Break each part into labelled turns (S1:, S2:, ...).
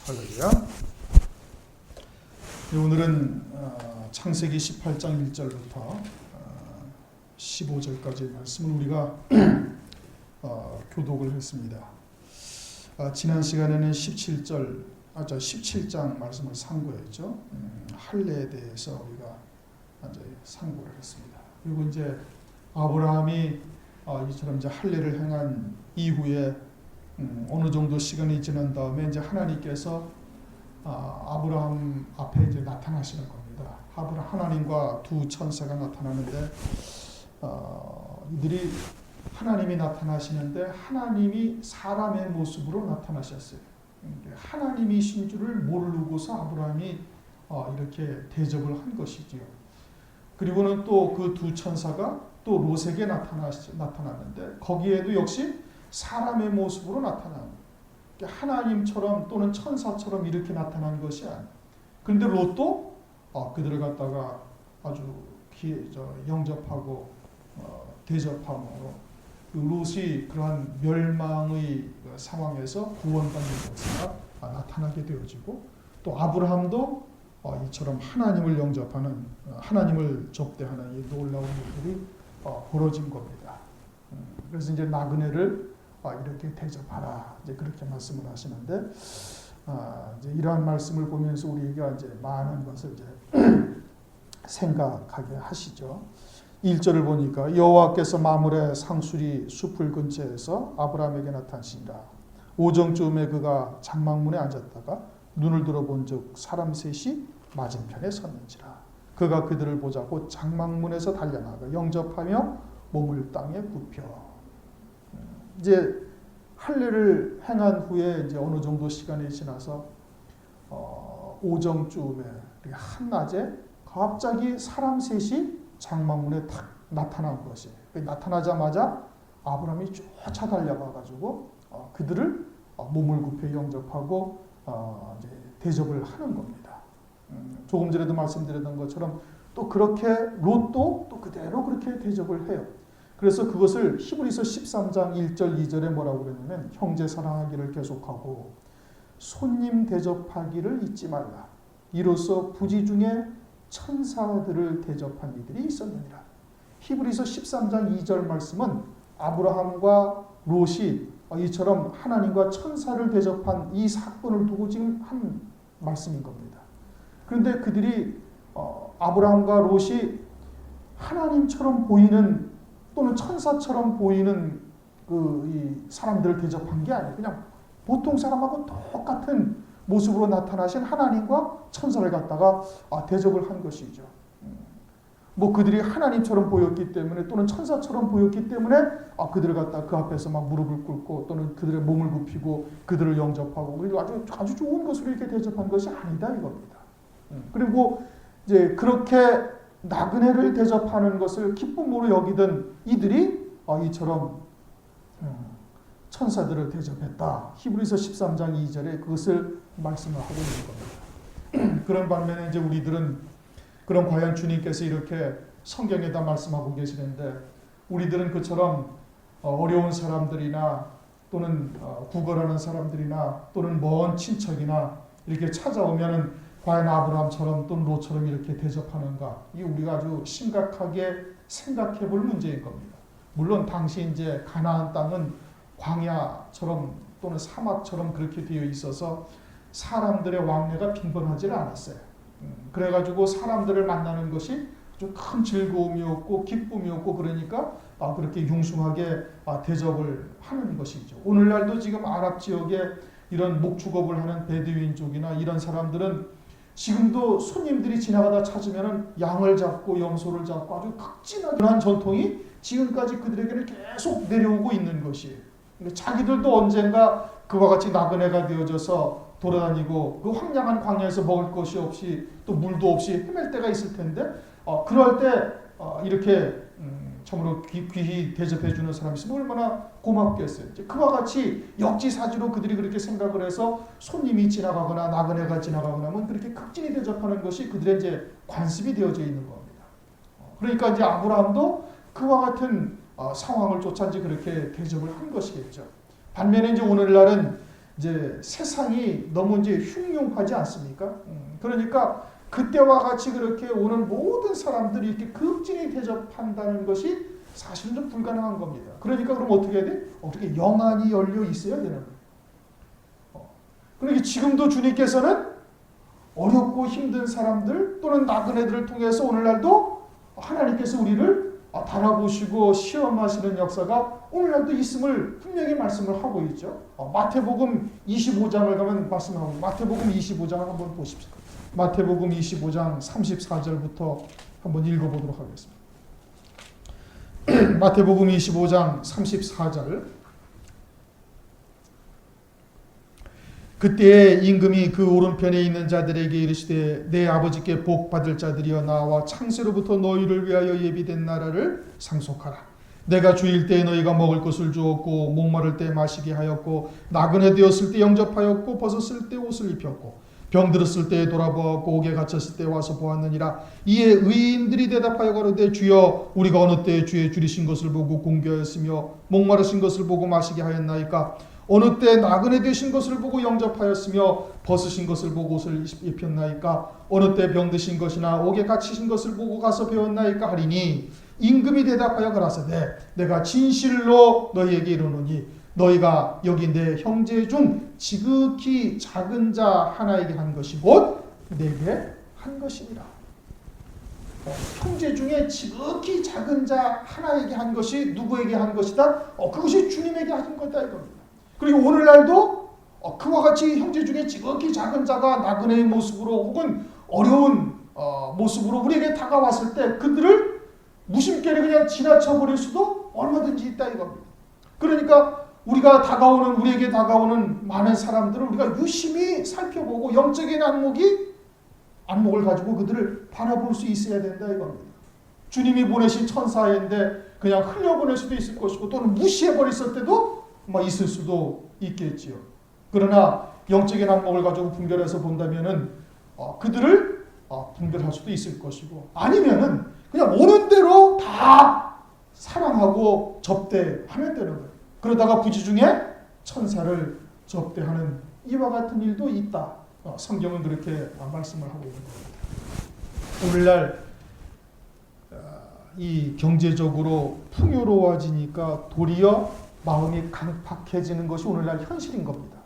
S1: 할렐루야. 오늘은 창세기 18장 1절부터 15절까지 말씀을 우리가 교독을 했습니다. 지난 시간에는 17장 말씀을 상고했죠. 할례에 대해서 우리가 이제 상고를 했습니다. 그리고 이제 아브라함이 이처럼 이제 할례를 행한 이후에 어느 정도 시간이 지난 다음에 이제 하나님께서 아브라함 앞에 이제 나타나시는 겁니다. 하나님과 두 천사가 나타나는데 이들이 하나님이 나타나시는데 하나님이 사람의 모습으로 나타나셨어요. 하나님이신 줄을 모르고서 아브라함이 이렇게 대접을 한 것이지요. 그리고는 또 그 두 천사가 또 롯에게 나타났는데 거기에도 역시 사람의 모습으로 나타나는, 하나님처럼 또는 천사처럼 이렇게 나타난 것이 아니에요. 그런데 롯도 그들을 갖다가 아주 영접하고 대접함으로 롯이 그러한 멸망의 상황에서 구원받는 것으로 나타나게 되어지고, 또 아브라함도 이처럼 하나님을 영접하는, 하나님을 접대하는 이 놀라운 일들이 벌어진 겁니다. 그래서 이제 나그네를 이렇게 대접하라, 이제 그렇게 말씀을 하시는데, 이제 이러한 말씀을 보면서 우리가 이제 많은 것을 이제 생각하게 하시죠. 1절을 보니까 여호와께서 마물의 상수리 숲을 근처에서 아브라함에게 나타나시니라. 오정쯤에 그가 장막문에 앉았다가 눈을 들어본즉 사람 셋이 맞은편에 섰는지라. 그가 그들을 보자고 장막문에서 달려나가 영접하며 몸을 땅에 굽혀. 이제 할례를 행한 후에 이제 어느 정도 시간이 지나서 오정쯤에 한낮에 갑자기 사람 셋이 장막문에 탁 나타난 것이, 나타나자마자 아브라함이 쫓아 달려가 가지고 그들을 몸을 굽혀 영접하고 이제 대접을 하는 겁니다. 조금 전에도 말씀드렸던 것처럼 또 그렇게 롯도 또 그대로 그렇게 대접을 해요. 그래서 그것을 히브리서 13장 1절 2절에 뭐라고 그러냐면 형제 사랑하기를 계속하고 손님 대접하기를 잊지 말라. 이로써 부지 중에 천사들을 대접한 이들이 있었느니라. 히브리서 13장 2절 말씀은 아브라함과 롯이 이처럼 하나님과 천사를 대접한 이 사건을 두고 지금 한 말씀인 겁니다. 그런데 그들이 아브라함과 롯이 하나님처럼 보이는 또는 천사처럼 보이는 이 사람들을 대접한 게 아니에요. 그냥 보통 사람하고 똑같은 모습으로 나타나신 하나님과 천사를 갖다가 대접을 한 것이죠. 뭐 그들이 하나님처럼 보였기 때문에 또는 천사처럼 보였기 때문에 그들을 갖다 그 앞에서 막 무릎을 꿇고 또는 그들의 몸을 굽히고 그들을 영접하고 그리고 아주 좋은 것으로 이렇게 대접한 것이 아니다 이겁니다. 그리고 이제 그렇게 나그네를 대접하는 것을 기쁨으로 여기던 이들이 이처럼 천사들을 대접했다. 히브리서 13장 2절에 그것을 말씀을 하고 있는 겁니다. 그런 반면에 이제 우리들은 그럼 과연 주님께서 이렇게 성경에다 말씀하고 계시는데 우리들은 그처럼 어려운 사람들이나 또는 구걸하는 사람들이나 또는 먼 친척이나 이렇게 찾아오면은 과연 아브라함처럼 또는 롯처럼 이렇게 대접하는가? 이 우리가 아주 심각하게 생각해 볼 문제인 겁니다. 물론 당시 이제 가나안 땅은 광야처럼 또는 사막처럼 그렇게 되어 있어서 사람들의 왕래가 빈번하지는 않았어요. 그래가지고 사람들을 만나는 것이 아주 큰 즐거움이었고 기쁨이었고 그러니까 그렇게 융숭하게 대접을 하는 것이죠. 오늘날도 지금 아랍 지역에 이런 목축업을 하는 베두인족이나 이런 사람들은 지금도 손님들이 지나가다 찾으면 양을 잡고 염소를 잡고 아주 극진한 전통이 지금까지 그들에게는 계속 내려오고 있는 것이에요. 자기들도 언젠가 그와 같이 나그네가 되어져서 돌아다니고 그 황량한 광야에서 먹을 것이 없이 또 물도 없이 헤맬 때가 있을 텐데 그럴 때 이렇게 참으로 귀히 대접해 주는 사람이 있으면 얼마나 고맙겠어요. 그와 같이 역지사지로 그들이 그렇게 생각을 해서 손님이 지나가거나 나그네가 지나가거나 하면 그렇게 극진히 대접하는 것이 그들의 이제 관습이 되어져 있는 겁니다. 그러니까 이제 아브라함도 그와 같은 상황을 쫓아 이제 그렇게 대접을 한 것이겠죠. 반면에 이제 오늘날은 이제 세상이 너무 이제 흉흉하지 않습니까? 그러니까 그때와 같이 그렇게 오는 모든 사람들이 이렇게 극진히 대접한다는 것이 사실은 좀 불가능한 겁니다. 그러니까 그럼 어떻게 해야 돼? 어떻게 영안이 열려 있어야 되는 거예요. 그러니까 지금도 주님께서는 어렵고 힘든 사람들 또는 나그네들을 통해서 오늘날도 하나님께서 우리를 바라보시고 시험하시는 역사가 오늘날도 있음을 분명히 말씀을 하고 있죠. 마태복음 25장을 가면 말씀하고 마태복음 25장을 한번 보십시오. 마태복음 25장 34절부터 한번 읽어보도록 하겠습니다. 마태복음 25장 34절. 그때에 임금이 그 오른편에 있는 자들에게 이르시되 내 아버지께 복 받을 자들이여 나와 창세로부터 너희를 위하여 예비된 나라를 상속하라. 내가 주일 때에 너희가 먹을 것을 주었고 목마를 때 마시게 하였고 나그네 되었을 때 영접하였고 벗었을 때 옷을 입혔고 병들었을 때에 돌아보았고 옥에 갇혔을 때 와서 보았느니라. 이에 의인들이 대답하여 가로되 주여 우리가 어느 때에 주의 줄이신 것을 보고 공개하였으며 목마르신 것을 보고 마시게 하였나이까. 어느 때 나그네 되신 것을 보고 영접하였으며 벗으신 것을 보고 옷을 입혔나이까. 어느 때 병드신 것이나 옥에 갇히신 것을 보고 가서 배웠나이까 하리니 임금이 대답하여 가라사대 내가 진실로 너희에게 이르노니 너희가 여기 내 형제 중 지극히 작은 자 하나에게 한 것이 곧 내게 한 것이니라. 형제 중에 지극히 작은 자 하나에게 한 것이 누구에게 한 것이다? 그것이 주님에게 하신 거다 이겁니다. 그리고 오늘날도 그와 같이 형제 중에 지극히 작은 자가 나그네의 모습으로 혹은 어려운 모습으로 우리에게 다가왔을 때 그들을 무심결에 그냥 지나쳐버릴 수도 얼마든지 있다 이겁니다. 그러니까 우리에게 다가오는 많은 사람들을 우리가 유심히 살펴보고 영적인 안목을 가지고 그들을 바라볼 수 있어야 된다 이겁니다. 주님이 보내신 천사인데 그냥 흘려보낼 수도 있을 것이고 또는 무시해버렸을 때도 있을 수도 있겠지요. 그러나 영적인 안목을 가지고 분별해서 본다면은 그들을 분별할 수도 있을 것이고 아니면은 그냥 오는 대로 다 사랑하고 접대하면 되는 거예요. 그러다가 부지중에 천사를 접대하는 이와 같은 일도 있다. 성경은 그렇게 말씀을 하고 있는 겁니다. 오늘날 이 경제적으로 풍요로워지니까 도리어 마음이 강팍해지는 것이 오늘날 현실인 겁니다.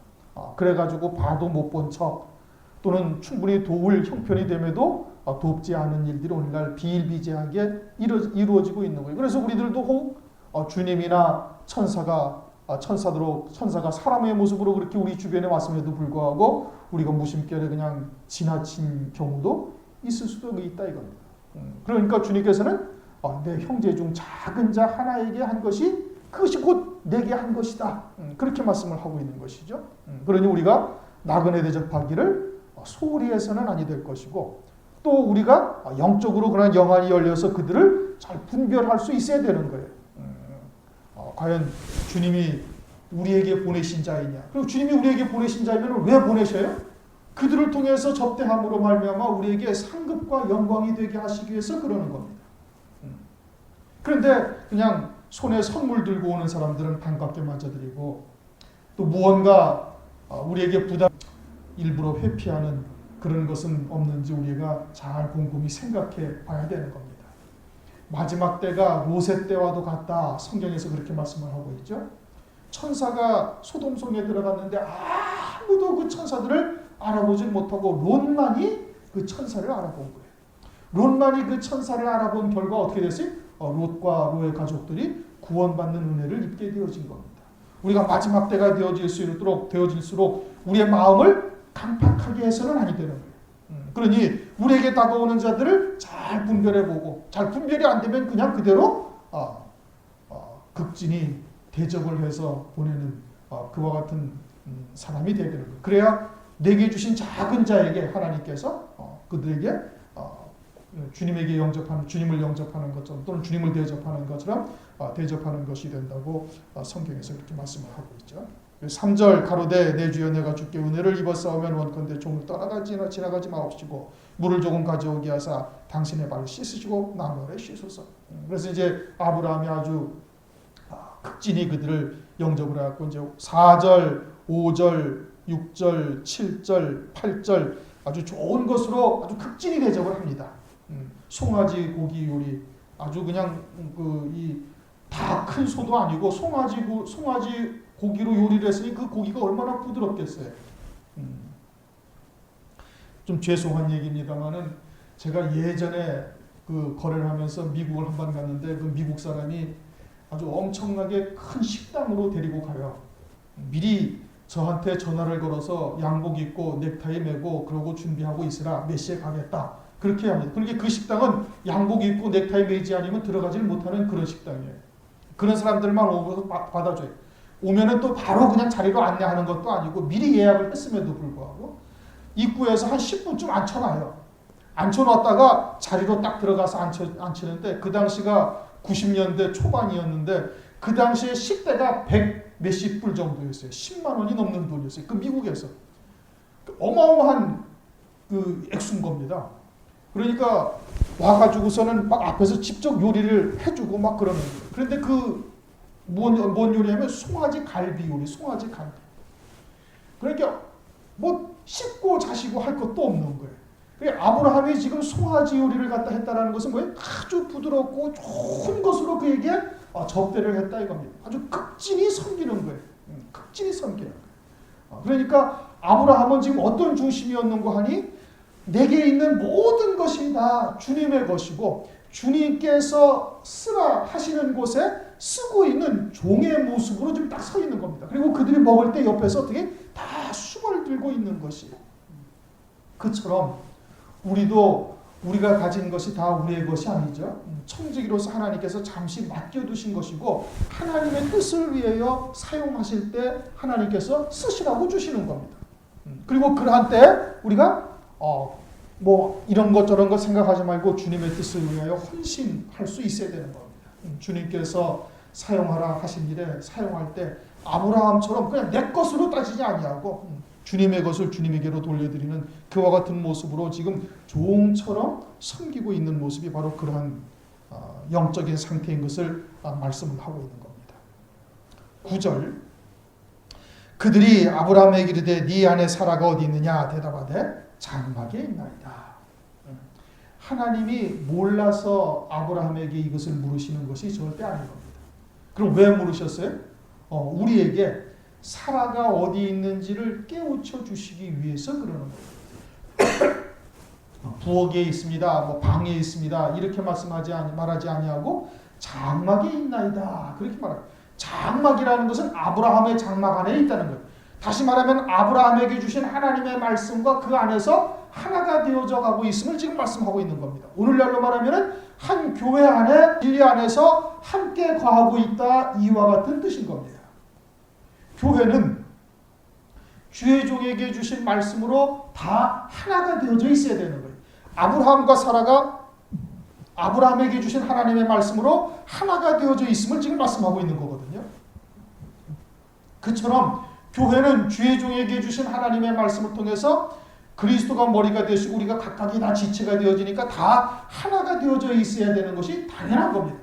S1: 그래가지고 봐도 못 본 척 또는 충분히 도울 형편이 됨에도 돕지 않은 일들이 오늘날 비일비재하게 이루어지고 있는 거예요. 그래서 우리들도 혹 주님이나 천사가 사람의 모습으로 그렇게 우리 주변에 왔음에도 불구하고 우리가 무심결에 그냥 지나친 경우도 있을 수도 있다 이겁니다. 그러니까 주님께서는 내 형제 중 작은 자 하나에게 한 것이 그것이 곧 내게 한 것이다. 그렇게 말씀을 하고 있는 것이죠. 그러니 우리가 나그네 대접하기를 소홀히 해서는 아니 될 것이고 또 우리가 영적으로 그런 영안이 열려서 그들을 잘 분별할 수 있어야 되는 거예요. 과연 주님이 우리에게 보내신 자이냐? 그리고 주님이 우리에게 보내신 자이면 왜 보내셔요? 그들을 통해서 접대함으로 말미암아 우리에게 상급과 영광이 되게 하시기 위해서 그러는 겁니다. 그런데 그냥 손에 선물 들고 오는 사람들은 반갑게 맞아드리고 또 무언가 우리에게 부담 일부러 회피하는 그런 것은 없는지 우리가 잘 곰곰이 생각해 봐야 되는 겁니다. 마지막 때가 롯의 때와도 같다. 성경에서 그렇게 말씀을 하고 있죠. 천사가 소돔성에 들어갔는데 아무도 그 천사들을 알아보지 못하고 롯만이 그 천사를 알아본 거예요. 롯만이 그 천사를 알아본 결과 어떻게 됐어요? 롯과 롯의 가족들이 구원받는 은혜를 입게 되어진 겁니다. 우리가 마지막 때가 되어질수록 우리의 마음을 강팍하게 해서는 아니 되는 거예요. 그러니 우리에게 다가오는 자들을 잘 분별해보고 잘 분별이 안 되면 그냥 그대로 극진히 대접을 해서 보내는 그와 같은 사람이 되게 되는 거예요. 그래야 내게 주신 작은 자에게 하나님께서 그들에게 주님을 영접하는 것처럼 또는 주님을 대접하는 것처럼 대접하는 것이 된다고 성경에서 그렇게 말씀을 하고 있죠. 3절 가로되 내 주여 내가 주께 은혜를 입었사오면 원컨대 종을 지나가지 마옵시고 물을 조금 가져오게 하사 당신의 발을 씻으시고 나무에 씻소서. 그래서 이제 아브라함이 아주 극진히 그들을 영접을 해갖고 이제 4절 5절, 6절, 7절, 8절 아주 좋은 것으로 아주 극진히 대접을 합니다. 송아지 고기 요리 아주 그냥 다 큰 소도 아니고 송아지 고기로 요리를 했으니 그 고기가 얼마나 부드럽겠어요. 좀 죄송한 얘기입니다만은 제가 예전에 그 거래를 하면서 미국을 한 번 갔는데 그 미국 사람이 아주 엄청나게 큰 식당으로 데리고 가요. 미리 저한테 전화를 걸어서 양복 입고 넥타이 매고 그러고 준비하고 있으라 몇 시에 가겠다. 그렇게 합니다. 그렇게 그 식당은 양복 입고 넥타이 매지 않으면 들어가지를 못하는 그런 식당이에요. 그런 사람들만 오고 받아줘요. 오면은 또 바로 그냥 자리로 안내하는 것도 아니고 미리 예약을 했음에도 불구하고 입구에서 한 10분쯤 앉혀놔요. 앉혀놨다가 자리로 딱 들어가서 앉히는데 그 당시가 90년대 초반이었는데 그 당시에 10대가 100 몇십 불 정도였어요. 10만 원이 넘는 돈이었어요. 그 미국에서. 어마어마한 그 액수인 겁니다. 그러니까 와가지고서는 막 앞에서 직접 요리를 해주고 막 그러는 거예요. 그런데 뭔 요리냐면 송아지 갈비 요리, 송아지 갈비. 그러니까 뭐 씹고 자시고 할 것도 없는 거예요. 아브라함이 지금 송아지 요리를 갖다 했다라는 것은 뭐예요? 아주 부드럽고 좋은 것으로 그에게 접대를 했다 이겁니다. 아주 극진히 섬기는 거예요. 극진히 섬기는 거예요. 그러니까 아브라함은 지금 어떤 중심이었는고 하니 내게 있는 모든 것이 다 주님의 것이고 주님께서 쓰라 하시는 곳에 쓰고 있는 종의 모습으로 지금 딱 서 있는 겁니다. 그리고 그들이 먹을 때 옆에서 어떻게 다 숟을 들고 있는 것이에요. 그처럼 우리가 가진 것이 다 우리의 것이 아니죠. 청지기로서 하나님께서 잠시 맡겨두신 것이고 하나님의 뜻을 위하여 사용하실 때 하나님께서 쓰시라고 주시는 겁니다. 그리고 그러한 때 우리가 뭐 이런 것 저런 것 생각하지 말고 주님의 뜻을 위하여 헌신할 수 있어야 되는 겁니다. 주님께서 사용하라 하신 일에 사용할 때 아브라함처럼 그냥 내 것으로 따지지 아니하고 주님의 것을 주님에게로 돌려드리는 그와 같은 모습으로 지금 종처럼 섬기고 있는 모습이 바로 그러한 영적인 상태인 것을 말씀을 하고 있는 겁니다. 9절 그들이 아브라함에게 이르되 네 아내 사라가 어디 있느냐 대답하되 장막에 있나이다. 하나님이 몰라서 아브라함에게 이것을 물으시는 것이 절대 아닌 겁니다. 그럼 왜 물으셨어요? 우리에게 사라가 어디 있는지를 깨우쳐 주시기 위해서 그러는 거예요. 부엌에 있습니다. 뭐 방에 있습니다. 이렇게 말하지 아니하고 장막에 있나이다. 그렇게 말합니다. 장막이라는 것은 아브라함의 장막 안에 있다는 거예요. 다시 말하면 아브라함에게 주신 하나님의 말씀과 그 안에서 하나가 되어져 가고 있음을 지금 말씀하고 있는 겁니다. 오늘날로 말하면 한 교회 안에 진리 안에서 함께 거하고 있다 이와 같은 뜻인 겁니다. 교회는 주의 종에게 주신 말씀으로 다 하나가 되어져 있어야 되는 거예요. 아브라함과 사라가 아브라함에게 주신 하나님의 말씀으로 하나가 되어져 있음을 지금 말씀하고 있는 거거든요. 그처럼 교회는 주의 종에게 주신 하나님의 말씀을 통해서 그리스도가 머리가 되시고 우리가 각각이 다 지체가 되어지니까 다 하나가 되어져 있어야 되는 것이 당연한 겁니다.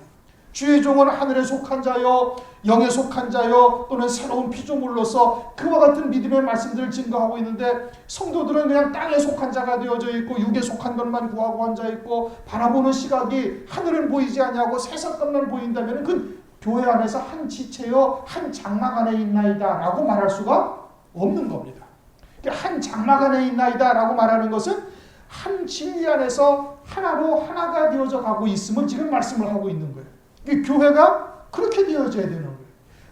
S1: 주의 종은 하늘에 속한 자요 영에 속한 자요 또는 새로운 피조물로서 그와 같은 믿음의 말씀들을 증거하고 있는데 성도들은 그냥 땅에 속한 자가 되어져 있고 육에 속한 것만 구하고 앉아 있고 바라보는 시각이 하늘은 보이지 아니하고 세상 것만 보인다면 그 교회 안에서 한 지체요 한 장막 안에 있나이다 라고 말할 수가 없는 겁니다. 한 장막 안에 있나이다 라고 말하는 것은 한 진리 안에서 하나로 하나가 되어져 가고 있음을 지금 말씀을 하고 있는 거예요. 교회가 그렇게 되어져야 되는 거예요.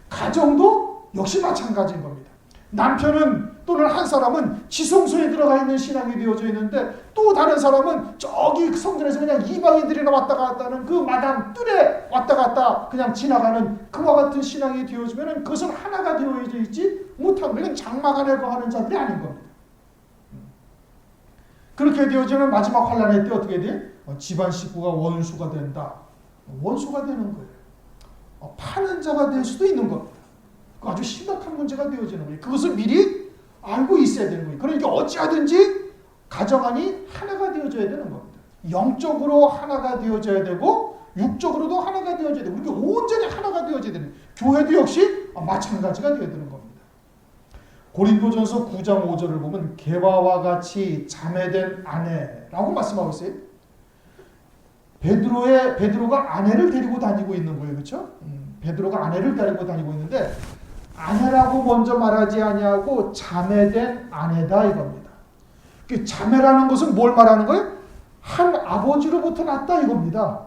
S1: 가정도 역시 마찬가지인 겁니다. 남편은 또는 한 사람은 지성소에 들어가 있는 신앙이 되어져 있는데 또 다른 사람은 저기 성전에서 그냥 이방인들이나 왔다 갔다 하는 그 마당 뜰에 왔다 갔다 그냥 지나가는 그와 같은 신앙이 되어지면 그것은 하나가 되어져 있지 못하고 그냥 장막 안에 거하는 자들이 아닌 겁니다. 그렇게 되어지면 마지막 환란의 때 어떻게 돼? 집안 식구가 원수가 된다. 원수가 되는 거예요. 파는 자가 될 수도 있는 겁니다. 아주 심각한 문제가 되어지는 거예요. 그것을 미리 알고 있어야 되는 거예요. 그러니까 어찌하든지 가정안이 하나가 되어져야 되는 겁니다. 영적으로 하나가 되어져야 되고 육적으로도 하나가 되어져야 되고 이렇게 온전히 하나가 되어져야 되는 거예요. 교회도 역시 마찬가지가 되어야 되는 겁니다. 고린도전서 9장 5절을 보면 개와와 같이 자매된 아내라고 말씀하고 있어요. 베드로가 아내를 데리고 다니고 있는 거예요. 그렇죠? 베드로가 아내를 데리고 다니고 있는데 아내라고 먼저 말하지 아니하고 자매된 아내다 이겁니다. 그 자매라는 것은 뭘 말하는 거예요? 한 아버지로부터 났다 이겁니다.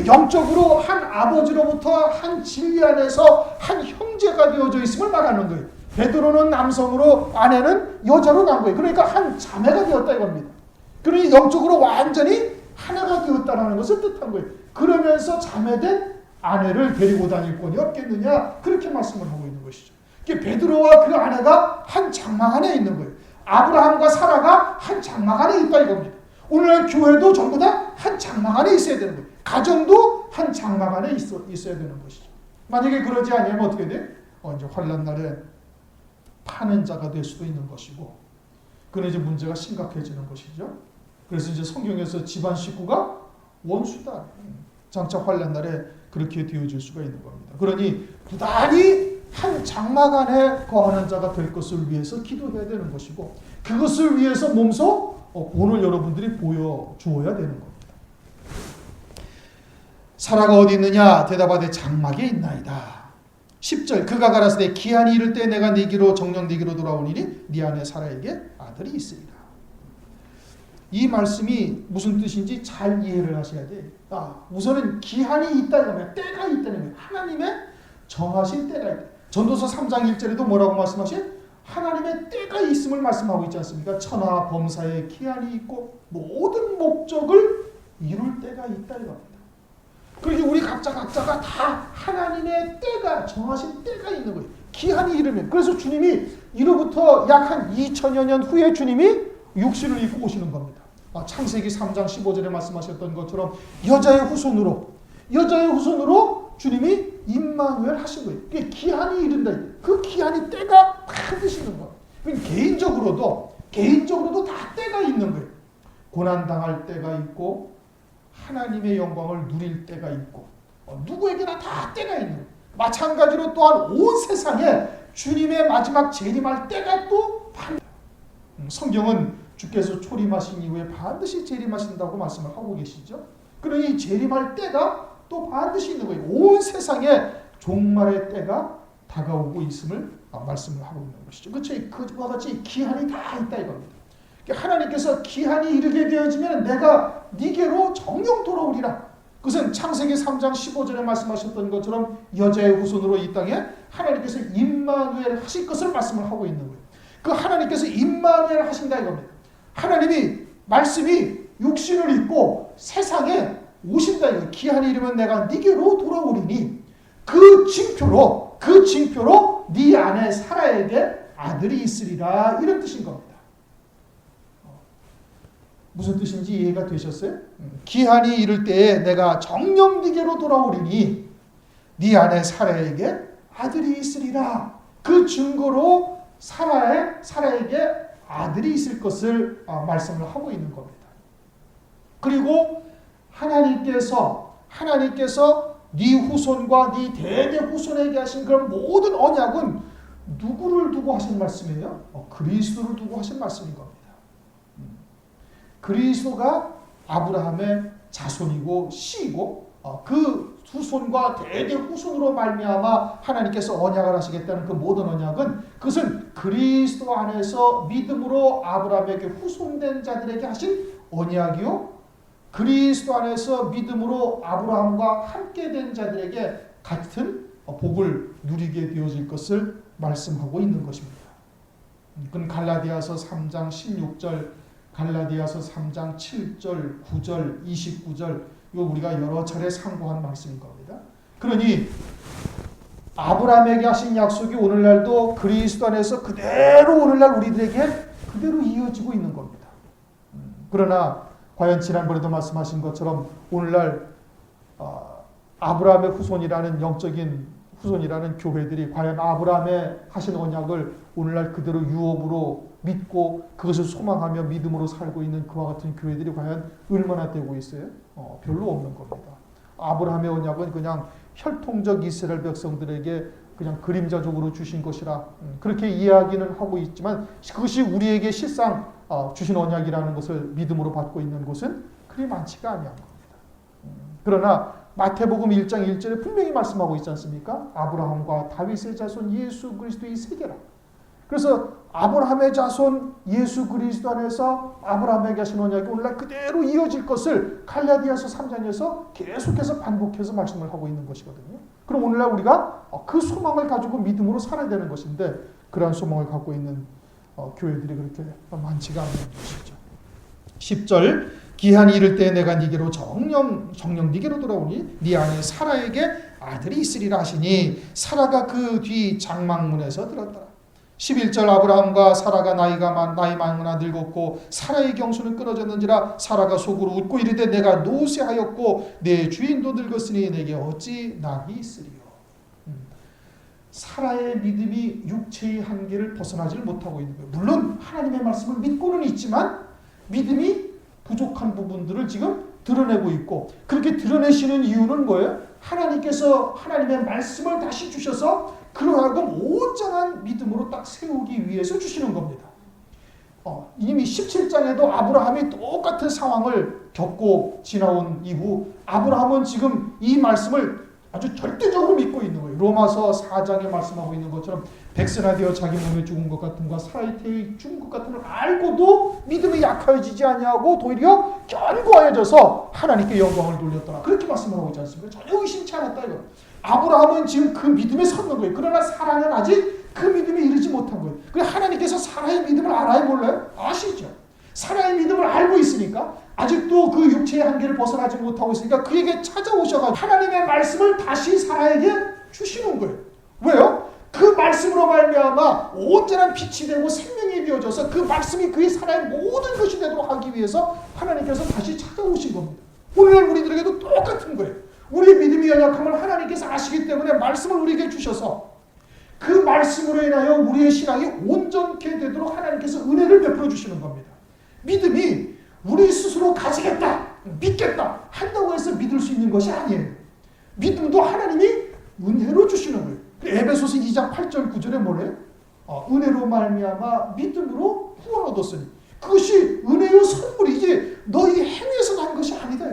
S1: 영적으로 한 아버지로부터 한 진리 안에서 한 형제가 되어져 있음을 말하는 거예요. 베드로는 남성으로 아내는 여자로 난 거예요. 그러니까 한 자매가 되었다 이겁니다. 그러니 영적으로 완전히 하나가 되었다는 것을 뜻한 거예요. 그러면서 자매된 아내를 데리고 다닐 권이 없겠느냐 그렇게 말씀을 하고 있는 것이죠. 베드로와 그 아내가 한 장막 안에 있는 거예요. 아브라함과 사라가 한 장막 안에 있다 이겁니다. 오늘날 교회도 전부 다 한 장막 안에 있어야 되는 거예요. 가정도 한 장막 안에 있어야 되는 것이죠. 만약에 그러지 않으면 어떻게 돼? 이제 환난 날에 파는 자가 될 수도 있는 것이고, 그런 이제 문제가 심각해지는 것이죠. 그래서 이제 성경에서 집안 식구가 원수다. 장차 환난 날에 그렇게 되어질 수가 있는 겁니다. 그러니 부단히 한 장막 안에 거하는 자가 될 것을 위해서 기도해야 되는 것이고, 그것을 위해서 몸소 본을 여러분들이 보여주어야 되는 겁니다. 사라가 어디 있느냐? 대답하되 장막에 있나이다. 10절 그가 가라사대 기한이 이를 때 내가 네기로 정녕 네기로 돌아오니니 네 안에 사라에게 아들이 있으리라. 이 말씀이 무슨 뜻인지 잘 이해를 하셔야 돼요. 우선은 기한이 있다는 거예요. 때가 있다는 거예요. 하나님의 정하신 때가 있다. 전도서 3장 1절에도 뭐라고 말씀하셔요? 하나님의 때가 있음을 말씀하고 있지 않습니까? 천하 범사에 기한이 있고 모든 목적을 이룰 때가 있다 이겁니다. 그러니 우리 각자가 다 하나님의 때가 정하신 때가 있는 거예요. 기한이 이르면. 그래서 주님이 이로부터 약 한 2000여 년 후에 주님이 육신을 입고 오시는 겁니다. 창세기 3장 15절에 말씀하셨던 것처럼 여자의 후손으로 주님이 임마누엘 하신 거예요. 그게 기한이 이른다. 그 기한이 때가 반드시 있는 거예요. 개인적으로도 다 때가 있는 거예요. 고난당할 때가 있고 하나님의 영광을 누릴 때가 있고 누구에게나 다 때가 있는 거예요. 마찬가지로 또한 온 세상에 주님의 마지막 재림할 때가 또 반드시 성경은 주께서 초림하신 이후에 반드시 재림하신다고 말씀을 하고 계시죠. 그러니 재림할 때가 또 반드시 있는 거예요. 온 세상에 종말의 때가 다가오고 있음을 말씀을 하고 있는 것이죠. 그렇죠? 그와 같이 기한이 다 있다 이겁니다. 하나님께서 기한이 이르게 되어지면 내가 네게로 정령 돌아오리라. 그것은 창세기 3장 15절에 말씀하셨던 것처럼 여자의 후손으로 이 땅에 하나님께서 임마누엘 하실 것을 말씀을 하고 있는 거예요. 그 하나님께서 임마누엘 하신다 이겁니다. 하나님이 말씀이 육신을 입고 세상에 오신다 이거. 기한이 이르면 내가 네게로 돌아오리니 그 징표로 네 안에 사라에게 아들이 있으리라 이런 뜻인 겁니다. 무슨 뜻인지 이해가 되셨어요? 기한이 이를 때에 내가 정녕 네게로 돌아오리니 네 안에 사라에게 아들이 있으리라. 그 증거로 사라에게 아들이 있을 것을 말씀을 하고 있는 겁니다. 그리고 하나님께서 네 후손과 네 대대 후손에게 하신 그런 모든 언약은 누구를 두고 하신 말씀이에요? 그리스도를 두고 하신 말씀인 겁니다. 그리스도가 아브라함의 자손이고 씨이고 그 후손과 대대 후손으로 말미암아 하나님께서 언약을 하시겠다는 그 모든 언약은 그것은 그리스도 안에서 믿음으로 아브라함에게 후손된 자들에게 하신 언약이요 그리스도 안에서 믿음으로 아브라함과 함께 된 자들에게 같은 복을 누리게 되어질 것을 말씀하고 있는 것입니다. 그건 갈라디아서 3장 16절, 갈라디아서 3장 7절, 9절, 29절 이거 우리가 여러 차례 상고한 말씀인 겁니다. 그러니 아브라함에게 하신 약속이 오늘날도 그리스도 안에서 그대로 오늘날 우리들에게 그대로 이어지고 있는 겁니다. 그러나 과연 지난번에도 말씀하신 것처럼 오늘날 아브라함의 후손이라는 영적인 후손이라는 교회들이 과연 아브라함의 하신 언약을 오늘날 그대로 유업으로 믿고 그것을 소망하며 믿음으로 살고 있는 그와 같은 교회들이 과연 얼마나 되고 있어요? 별로 없는 겁니다. 아브라함의 언약은 그냥 혈통적 이스라엘 백성들에게 그냥 그림자적으로 주신 것이라 그렇게 이야기는 하고 있지만 그것이 우리에게 실상 주신 언약이라는 것을 믿음으로 받고 있는 곳은 그리 많지가 아니한 겁니다. 그러나 마태복음 1장 1절에 분명히 말씀하고 있지 않습니까? 아브라함과 다윗의 자손 예수 그리스도의 세계라. 그래서 아브라함의 자손 예수 그리스도 안에서 아브라함에게 하신 언약이 오늘날 그대로 이어질 것을 갈라디아서 3장에서 계속해서 반복해서 말씀을 하고 있는 것이거든요. 그럼 오늘날 우리가 그 소망을 가지고 믿음으로 살아야 되는 것인데 그러한 소망을 갖고 있는 교회들이 그렇게 많지가 않은 것이죠. 10절 기한이 이를 때 내가 네게로 정령 네게로 돌아오니 네 안에 사라에게 아들이 있으리라 하시니 사라가 그 뒤 장막문에서 들었더라. 11절 아브라함과 사라가 나이 많으나 늙었고 사라의 경수는 끊어졌는지라 사라가 속으로 웃고 이르되 내가 노쇠하였고 내 주인도 늙었으니 내게 어찌 낙이 있으리요. 사라의 믿음이 육체의 한계를 벗어나지를 못하고 있는 거예요. 물론 하나님의 말씀을 믿고는 있지만 믿음이 부족한 부분들을 지금 드러내고 있고 그렇게 드러내시는 이유는 뭐예요? 하나님께서 하나님의 말씀을 다시 주셔서 그러하고 온전한 믿음으로 딱 세우기 위해서 주시는 겁니다. 이미 17장에도 아브라함이 똑같은 상황을 겪고 지나온 이후 아브라함은 지금 이 말씀을 아주 절대적으로 믿고 있는 거예요. 로마서 4장에 말씀하고 있는 것처럼 백세나 되어 자기 몸에 죽은 것 같은과 사이태에 죽은 것 같은 걸 알고도 믿음이 약해지지 아니하고 도리어 견고해져서 하나님께 영광을 돌렸더라. 그렇게 말씀을 하고 있지 않습니까? 전혀 의심치 않았다 이거. 아브라함은 지금 그 믿음에 섰는 거예요. 그러나 사라는 아직 그 믿음에 이르지 못한 거예요. 그래 하나님께서 사라의 믿음을 알아요 몰라요? 아시죠? 사라의 믿음을 알고 있으니까 아직도 그 육체의 한계를 벗어나지 못하고 있으니까 그에게 찾아오셔가지고 하나님의 말씀을 다시 사라에게 주시는 거예요. 왜요? 그 말씀으로 말미암아 온전한 빛이 되고 생명이 되어져서 그 말씀이 그의 사라의 모든 것이 되도록 하기 위해서 하나님께서 다시 찾아오신 겁니다. 오늘날 우리들에게도 똑같은 거예요. 우리의 믿음이 연약함을 하나님께서 아시기 때문에 말씀을 우리에게 주셔서 그 말씀으로 인하여 우리의 신앙이 온전케 되도록 하나님께서 은혜를 베풀어 주시는 겁니다. 믿음이 우리 스스로 가지겠다, 믿겠다 한다고 해서 믿을 수 있는 것이 아니에요. 믿음도 하나님이 은혜로 주시는 거예요. 에베소서 2장 8절 9절에 뭐래요? 은혜로 말미암아 믿음으로 구원 얻었으니 그것이 은혜의 선물이지 너희 행위에서 난 것이 아니다.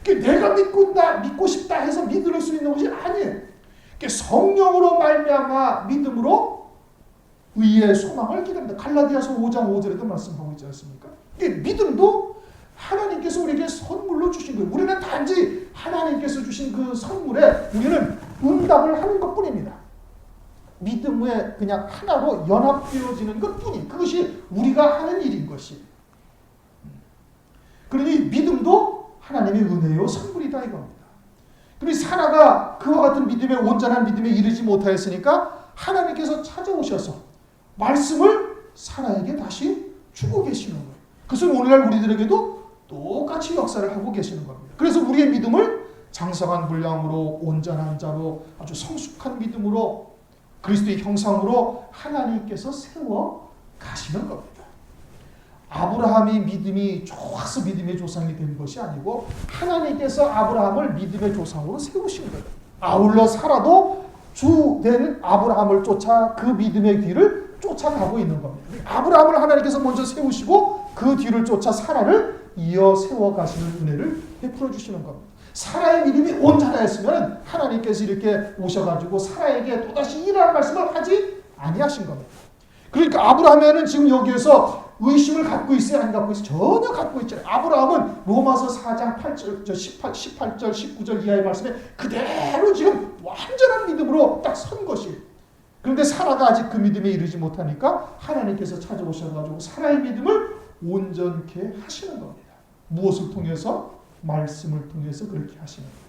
S1: 내가 믿고 싶다 해서 믿을 수 있는 것이 아니에요. 성령으로 말미암아 믿음으로 의의 소망을 기다린다. 갈라디아서 5장 5절에도 말씀하고 있지 않습니까? 믿음도 하나님께서 우리에게 선물로 주신 거예요. 우리는 단지 하나님께서 주신 그 선물에 우리는 응답을 하는 것뿐입니다. 믿음의 그냥 하나로 연합되어지는 것뿐이 그것이 우리가 하는 일인 것이. 그러니 믿음도 하나님의 은혜요 선물이다 이겁니다. 그러니 사라가 그와 같은 믿음에 온전한 믿음에 이르지 못하였으니까 하나님께서 찾아오셔서 말씀을 사라에게 다시 주고 계시는 거예요. 그것은 오늘날 우리들에게도 똑같이 역사를 하고 계시는 겁니다. 그래서 우리의 믿음을 장성한 분량으로 온전한 자로 아주 성숙한 믿음으로 그리스도의 형상으로 하나님께서 세워 가시는 겁니다. 아브라함이 믿음이 좋아서 믿음의 조상이 된 것이 아니고 하나님께서 아브라함을 믿음의 조상으로 세우신 거예요. 아울러 사라도 주된 아브라함을 쫓아 그 믿음의 길을 쫓아가고 있는 겁니다. 아브라함을 하나님께서 먼저 세우시고 그 뒤를 쫓아 사라를 이어 세워가시는 은혜를 베풀어 주시는 겁니다. 사라의 믿음이 온전하였으면 하나님께서 이렇게 오셔가지고 사라에게 또다시 일어날 말씀을 하지 아니하신 겁니다. 그러니까 아브라함에는 지금 여기에서 의심을 갖고 있어요? 안 갖고 있어요? 전혀 갖고 있지 않아요. 아브라함은 로마서 4장 8절, 18절, 19절 이하의 말씀에 그대로 지금 완전한 믿음으로 딱 선 것이에요. 그런데 사라가 아직 그 믿음에 이르지 못하니까 하나님께서 찾아오셔가지고 사라의 믿음을 온전케 하시는 겁니다. 무엇을 통해서? 말씀을 통해서 그렇게 하시는 거예요.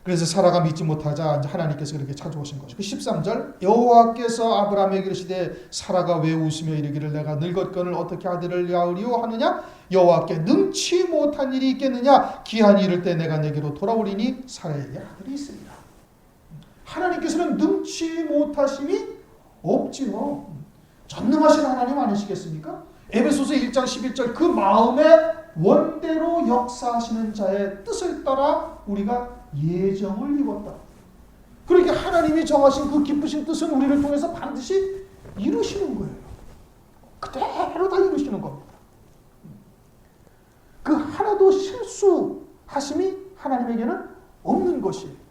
S1: 그래서 사라가 믿지 못하자 하나님께서 그렇게 찾아오신 것이고 13절 여호와께서 아브라함에게 이르시되 사라가 왜 웃으며 이르기를 내가 늙었거늘 어떻게 아들을 낳으리오 하느냐 여호와께 능치 못한 일이 있겠느냐 기한이 이를 때 내가 내게로 돌아오리니 사라에게 아들이 있으리라. 하나님께서는 능치 못하심이 없지요. 전능하신 하나님 아니시겠습니까? 에베소서 1장 11절 그 마음에 원대로 역사하시는 자의 뜻을 따라 우리가 예정을 입었다. 그러니까 하나님이 정하신 그 기쁘신 뜻은 우리를 통해서 반드시 이루시는 거예요. 그대로 다 이루시는 겁니다. 그 하나도 실수하심이 하나님에게는 없는 것이에요.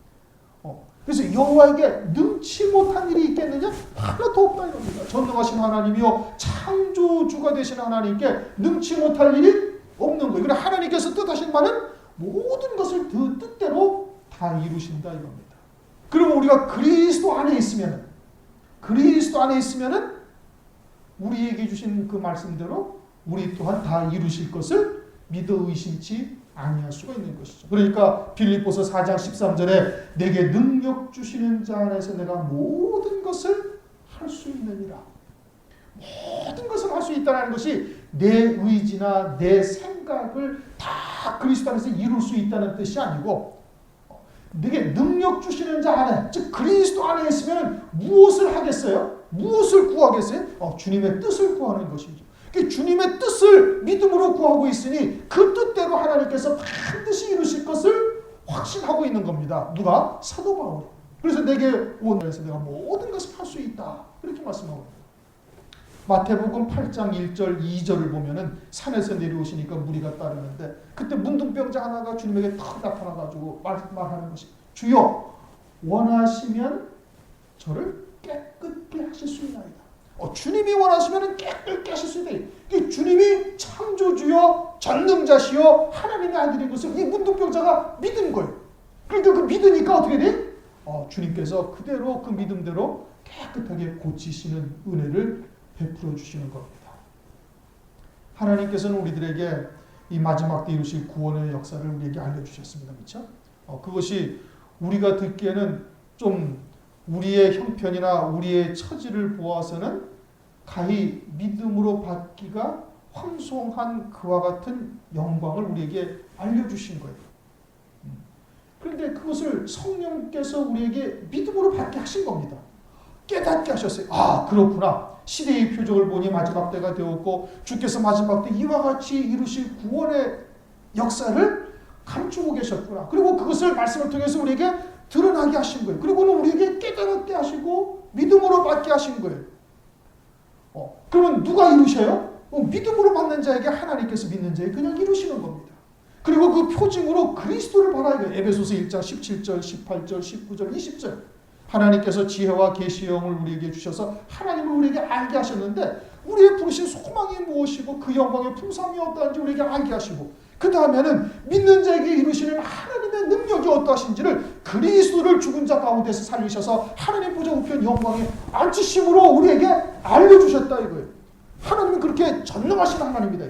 S1: 그래서 여호와에게 능치 못한 일이 있겠느냐? 하나도 없다 이겁니다. 전능하신 하나님이요 창조주가 되신 하나님께 능치 못할 일이 없는 거예요. 그러나 하나님께서 뜻하신 바는 모든 것을 그 뜻대로 다 이루신다 이겁니다. 그러면 우리가 그리스도 안에 있으면은 우리에게 주신 그 말씀대로 우리 또한 다 이루실 것을 믿어 의심치 아니할 수가 있는 것이죠. 그러니까 빌립보서 4장 13절에 내게 능력 주시는 자 안에서 내가 모든 것을 할 수 있느니라. 모든 것을 할 수 있다는 것이 내 의지나 내 생각을 다 그리스도 안에서 이룰 수 있다는 뜻이 아니고 내게 능력 주시는 자 안에, 즉 그리스도 안에 있으면 무엇을 하겠어요? 무엇을 구하겠어요? 주님의 뜻을 구하는 것이죠. 주님의 뜻을 믿음으로 구하고 있으니 그 뜻대로 하나님께서 반드시 이루실 것을 확신하고 있는 겁니다. 누가? 사도 바울이. 그래서 내게 오늘에서 내가 모든 것을 할 수 있다. 이렇게 말씀하고 있습니다. 마태복음 8장 1절 2절을 보면은 산에서 내려오시니까 무리가 따르는데 그때 문둥병자 하나가 주님에게 탁 나타나가지고 말하는 것이 주여 원하시면 저를 깨끗게 하실 수 있나이다. 주님이 원하시면 깨끗게 하실 수 있다. 주님이 창조주여 전능자시여 하나님의 아들인 것을 이 문둥병자가 믿은 거예요. 그러니까 그 믿으니까 어떻게 돼? 주님께서 그대로 그 믿음대로 깨끗하게 고치시는 은혜를 베풀어 주시는 겁니다. 하나님께서는 우리들에게 이 마지막 때 이루실 구원의 역사를 우리에게 알려주셨습니다. 그렇죠? 그것이 우리가 듣기에는 좀 우리의 형편이나 우리의 처지를 보아서는 가히 믿음으로 받기가 황송한 그와 같은 영광을 우리에게 알려주신 거예요. 그런데 그것을 성령께서 우리에게 믿음으로 받게 하신 겁니다. 깨닫게 하셨어요. 그렇구나. 시대의 표적을 보니 마지막 때가 되었고 주께서 마지막 때 이와 같이 이루실 구원의 역사를 감추고 계셨구나. 그리고 그것을 말씀을 통해서 우리에게 드러나게 하신 거예요. 그리고는 우리에게 깨닫게 하시고 믿음으로 받게 하신 거예요. 그러면 누가 이루셔요? 믿음으로 받는 자에게 하나님께서 믿는 자에게 그냥 이루시는 겁니다. 그리고 그 표징으로 그리스도를 바라야 돼요. 에베소서 1장 17절, 18절, 19절, 20절. 하나님께서 지혜와 계시의 영을 우리에게 주셔서 하나님을 우리에게 알게 하셨는데 우리의 부르신 소망이 무엇이고 그 영광의 풍성이 어떠한지 우리에게 알게 하시고 그 다음에는 믿는 자에게 이루시는 하나님의 능력이 어떠하신지를 그리스도를 죽은 자 가운데서 살리셔서 하나님 보좌 우편 영광에 앉히심으로 우리에게 알려주셨다 이거예요. 하나님은 그렇게 전능하신 하나님이다.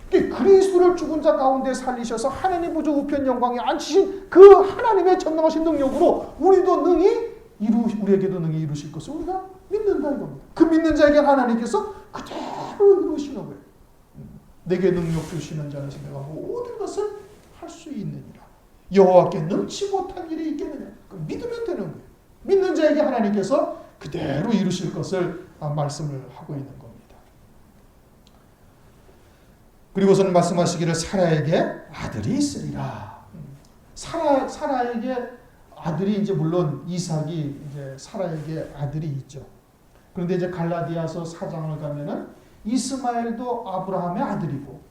S1: 그리스도를 죽은 자 가운데 살리셔서 하나님 보좌 우편 영광에 앉히신 그 하나님의 전능하신 능력으로 우리도 능히 우리에게도 능히 이루실 것을 우리가 믿는다는 겁니다. 그 믿는 자에게 하나님께서 그대로 이루시는 거예요. 내게 능력 주시는 자에서 내가 모든 것을 할 수 있느니라. 여호와께 능치 못한 일이 있겠느냐. 믿으면 되는 거예요. 믿는 자에게 하나님께서 그대로 이루실 것을 말씀을 하고 있는 겁니다. 그리고서는 말씀하시기를 사라에게 아들이 있으리라. 사라에게 아들이 이제 물론 이삭이 이제 사라에게 아들이 있죠. 그런데 이제 갈라디아서 4장을 가면은 이스마엘도 아브라함의 아들이고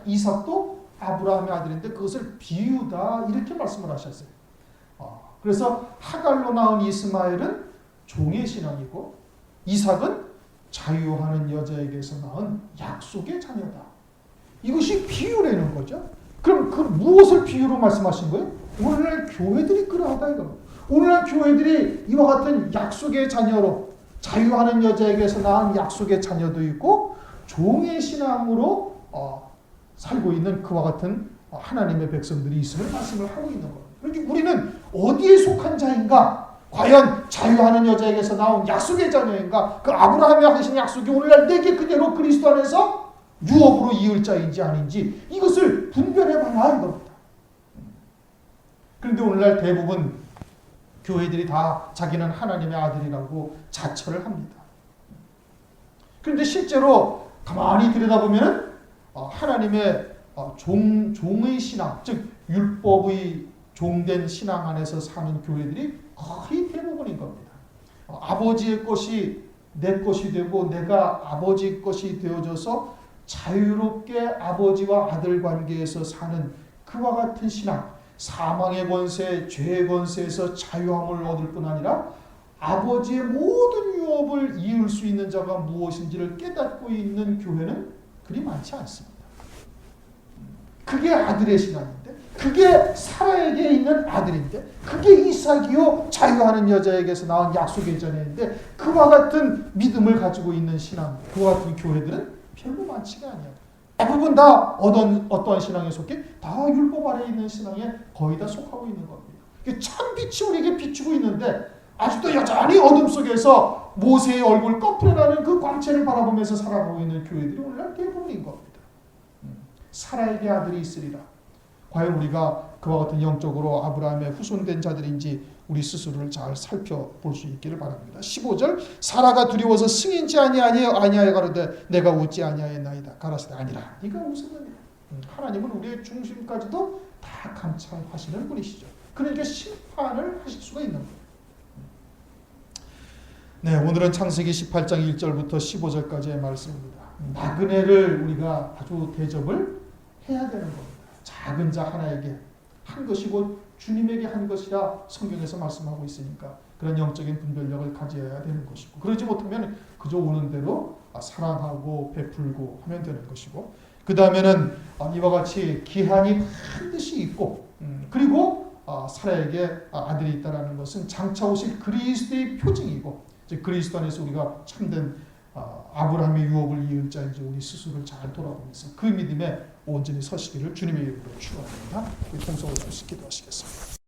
S1: 이삭도 아브라함의 아들인데 그것을 비유다 이렇게 말씀을 하셨어요. 그래서 하갈로 낳은 이스마엘은 종의 신앙이고 이삭은 자유하는 여자에게서 낳은 약속의 자녀다. 이것이 비유라는 거죠. 그럼 그 무엇을 비유로 말씀하신 거예요? 오늘날 교회들이 그러하다 이거. 오늘날 교회들이 이와 같은 약속의 자녀로 자유하는 여자에게서 낳은 약속의 자녀도 있고 종의 신앙으로 살고 있는 그와 같은 하나님의 백성들이 있음을 말씀을 하고 있는 겁니다. 그러니까 우리는 어디에 속한 자인가? 과연 자유하는 여자에게서 나온 약속의 자녀인가? 그 아브라함이 하신 약속이 오늘날 내게 그대로 그리스도 안에서 유업으로 이을 자인지 아닌지 이것을 분별해봐라 이겁니다. 그런데 오늘날 대부분 교회들이 다 자기는 하나님의 아들이라고 자처를 합니다. 그런데 실제로 가만히 들여다보면 하나님의 종의 신앙, 즉 율법의 종된 신앙 안에서 사는 교회들이 거의 대부분인 겁니다. 아버지의 것이 내 것이 되고 내가 아버지 것이 되어져서 자유롭게 아버지와 아들 관계에서 사는 그와 같은 신앙, 사망의 권세, 죄의 권세에서 자유함을 얻을 뿐 아니라 아버지의 모든 유업을 이을 수 있는 자가 무엇인지를 깨닫고 있는 교회는 그리 많지 않습니다. 그게 아들의 신앙인데, 그게 사라에게 있는 아들인데, 그게 이삭이요 자유하는 여자에게서 나온 약속의 자녀인데, 그와 같은 믿음을 가지고 있는 신앙, 그와 같은 교회들은 별로 많지가 않아요. 대부분 다 어떤 신앙에 속해? 다 율법 아래에 있는 신앙에 거의 다 속하고 있는 겁니다. 참 빛이 우리에게 비추고 있는데 아직도 여전히 어둠 속에서 모세의 얼굴 거풀어나는 그 광채를 바라보면서 살아가고 있는 교회들이 오늘날 대부분인 겁니다. 사라에게 아들이 있으리라. 과연 우리가 그와 같은 영적으로 아브라함의 후손된 자들인지 우리 스스로를 잘 살펴볼 수 있기를 바랍니다. 15절 사라가 두려워서 승인치 아니하여 가로되 내가 웃지 아니하였나이다. 가라사대 아니라 네가 웃었느니라. 하나님은 우리의 중심까지도 다 감찰하시는 분이시죠. 그러니까 심판을 하실 수가 있는 거예요. 네, 오늘은 창세기 18장 1절부터 15절까지의 말씀입니다. 나그네를 우리가 아주 대접을 해야 되는 겁니다. 작은 자 하나에게 한 것이고 주님에게 한 것이라 성경에서 말씀하고 있으니까 그런 영적인 분별력을 가져야 되는 것이고, 그러지 못하면 그저 오는 대로 사랑하고 베풀고 하면 되는 것이고, 그 다음에는 이와 같이 기한이 반드시 있고, 그리고 사라에게 아들이 있다는 것은 장차 오실 그리스도의 표징이고, 즉 그리스도 안에서 우리가 참된 아브라함의 유업을 이을 자인지 우리 스스로를 잘 돌아보면서 그 믿음에 온전히 서시기를 주님의 이름으로 축원합니다. 우리 통성을 주시 기도하시겠습니다.